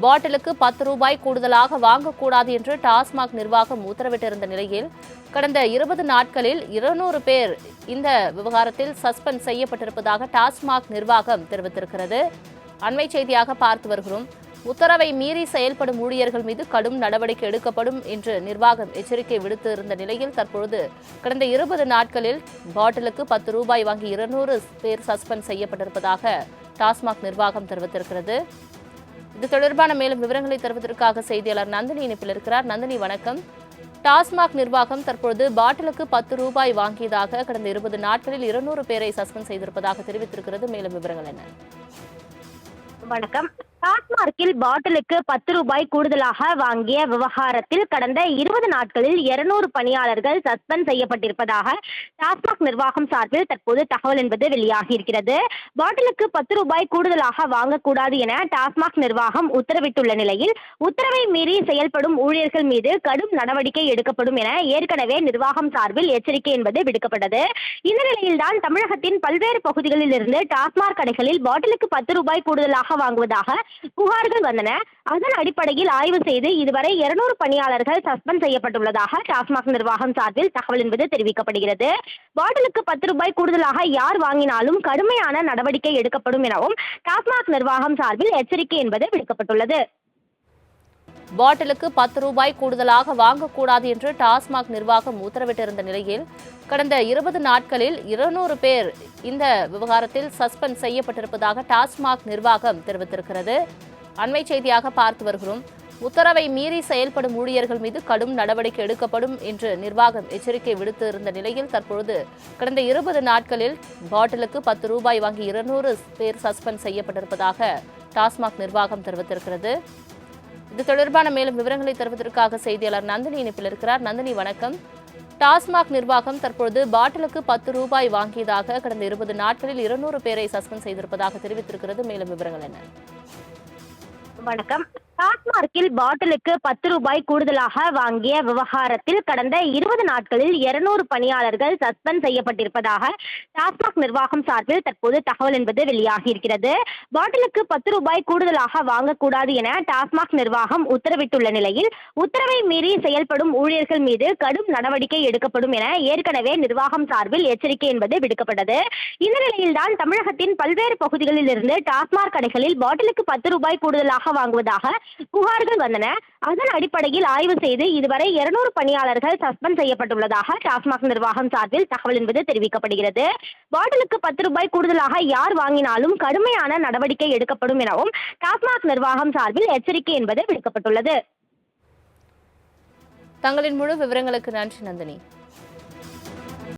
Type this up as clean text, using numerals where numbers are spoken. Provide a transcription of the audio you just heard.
பாட்டிலுக்கு 10 ரூபாய் கூடுதலாக வாங்கக்கூடாது என்று டாஸ்மாக் நிர்வாகம் உத்தரவிட்டிருந்த நிலையில் கடந்த 20 நாட்களில் 200 பேர் இந்த விவகாரத்தில் சஸ்பெண்ட் செய்யப்பட்டிருப்பதாக டாஸ்மாக் நிர்வாகம் தெரிவித்திருக்கிறது. அண்மை செய்தியாக பார்த்து வருகிறோம். உத்தரவை மீறி செயல்படும் ஊழியர்கள் மீது கடும் நடவடிக்கை எடுக்கப்படும் என்று நிர்வாகம் எச்சரிக்கை விடுத்து இருந்த நிலையில் தற்பொழுது கடந்த 20 நாட்களில் பாட்டிலுக்கு 10 ரூபாய் வாங்கி 200 பேர் சஸ்பெண்ட் செய்யப்பட்டிருப்பதாக டாஸ்மாக் நிர்வாகம் தெரிவித்திருக்கிறது. இது தொடர்பான மேலும் விவரங்களை தருவதற்காக செய்தியாளர் நந்தினி இணைப்பில் இருக்கிறார். நந்தினி, வணக்கம். டாஸ்மாக் நிர்வாகம் தற்பொழுது பாட்டிலுக்கு 10 ரூபாய் வாங்கியதாக கடந்த 20 நாட்களில் 200 பேரை சஸ்பெண்ட் செய்திருப்பதாக தெரிவித்திருக்கிறது. மேலும் விவரங்கள் என்ன? வணக்கம். டாஸ்மார்க்கில் பாட்டிலுக்கு 10 ரூபாய் கூடுதலாக வாங்கிய விவகாரத்தில் கடந்த 20 நாட்களில் 200 பணியாளர்கள் சஸ்பெண்ட் செய்யப்பட்டிருப்பதாக டாஸ்மாக் நிர்வாகம் சார்பில் தற்போது தகவல் என்பது வெளியாகியிருக்கிறது. பாட்டிலுக்கு 10 ரூபாய் கூடுதலாக வாங்கக்கூடாது என டாஸ்மாக் நிர்வாகம் உத்தரவிட்டுள்ள நிலையில் உத்தரவை மீறி செயல்படும் ஊழியர்கள் மீது கடும் நடவடிக்கை எடுக்கப்படும் என ஏற்கனவே நிர்வாகம் சார்பில் எச்சரிக்கை என்பது விடுக்கப்பட்டது. இந்த நிலையில்தான் தமிழகத்தின் பல்வேறு பகுதிகளில் இருந்து டாஸ்மாக் கடைகளில் பாட்டிலுக்கு 10 ரூபாய் கூடுதலாக வாங்குவதாக புகார்கள் வந்தன. அதன் அடிப்படையில் ஆய்வு செய்து இதுவரை 200 பணியாளர்கள் சஸ்பெண்ட் செய்யப்பட்டுள்ளதாக டாஸ்மாக் நிர்வாகம் சார்பில் தகவல் என்பது தெரிவிக்கப்படுகிறது. பாட்டிலுக்கு 10 ரூபாய் கூடுதலாக யார் வாங்கினாலும் கடுமையான நடவடிக்கை எடுக்கப்படும் எனவும் டாஸ்மாக் நிர்வாகம் சார்பில் எச்சரிக்கை என்பது விடுக்கப்பட்டுள்ளது. பாட்டிலுக்கு 10 ரூபாய் கூடுதலாக வாங்கக்கூடாது என்று டாஸ்மாக் நிர்வாகம் உத்தரவிட்டிருந்த நிலையில் கடந்த 20 நாட்களில் 200 பேர் இந்த விவகாரத்தில் சஸ்பெண்ட் செய்யப்பட்டிருப்பதாக டாஸ்மாக் நிர்வாகம் தெரிவித்திருக்கிறது. அண்மை செய்தியாக பார்த்து வருகிறோம். உத்தரவை மீறி செயல்படும் ஊழியர்கள் மீது கடும் நடவடிக்கை எடுக்கப்படும் என்று நிர்வாகம் எச்சரிக்கை விடுத்து இருந்த நிலையில் தற்பொழுது கடந்த 20 நாட்களில் பாட்டிலுக்கு 10 ரூபாய் வாங்கி 200 பேர் சஸ்பெண்ட் செய்யப்பட்டிருப்பதாக டாஸ்மாக் நிர்வாகம் தெரிவித்திருக்கிறது. இது தொடர்பான மேலும் விவரங்களை தருவதற்காக செய்தியாளர் நந்தினி இணைப்பில் இருக்கிறார். நந்தினி, வணக்கம். டாஸ்மாக் நிர்வாகம் தற்பொழுது பாட்டிலுக்கு 10 ரூபாய் வாங்கியதாக கடந்த 20 நாட்களில் 200 பேரை சஸ்பெண்ட் செய்திருப்பதாக தெரிவித்திருக்கிறது. மேலும் விவரங்கள் என்ன? வணக்கம். டாஸ்மார்க்கில் பாட்டிலுக்கு 10 ரூபாய் கூடுதலாக வாங்கிய விவகாரத்தில் கடந்த 20 நாட்களில் 200 பணியாளர்கள் சஸ்பெண்ட் செய்யப்பட்டிருப்பதாக டாஸ்மாக் நிர்வாகம் சார்பில் தற்போது தகவல் என்பது வெளியாகியிருக்கிறது. பாட்டிலுக்கு 10 ரூபாய் கூடுதலாக வாங்கக்கூடாது என டாஸ்மாக் நிர்வாகம் உத்தரவிட்டுள்ள நிலையில் உத்தரவை மீறி செயல்படும் ஊழியர்கள் மீது கடும் நடவடிக்கை எடுக்கப்படும் என ஏற்கனவே நிர்வாகம் சார்பில் எச்சரிக்கை என்பது விடுக்கப்பட்டது. இந்த நிலையில்தான் தமிழகத்தின் பல்வேறு பகுதிகளில் இருந்து டாஸ்மாக் கடைகளில் பாட்டிலுக்கு 10 ரூபாய் கூடுதலாக வாங்குவதாக புகார்கள் வந்தன. அதன் அடிப்படையில் ஆய்வு செய்து இதுவரை 200 பணியாளர்கள் சஸ்பெண்ட் செய்யப்பட்டுள்ளதாக டாஸ்மாக் நிர்வாகம் சார்பில் தகவல் என்பது தெரிவிக்கப்படுகிறது. பாட்டிலுக்கு 10 ரூபாய் கூடுதலாக யார் வாங்கினாலும் கடுமையான நடவடிக்கை எடுக்கப்படும் எனவும் டாஸ்மாக் நிர்வாகம் சார்பில் எச்சரிக்கை என்பது விடுக்கப்பட்டுள்ளது. தங்களின் முழு விவரங்களுக்கு நன்றி நந்தினி.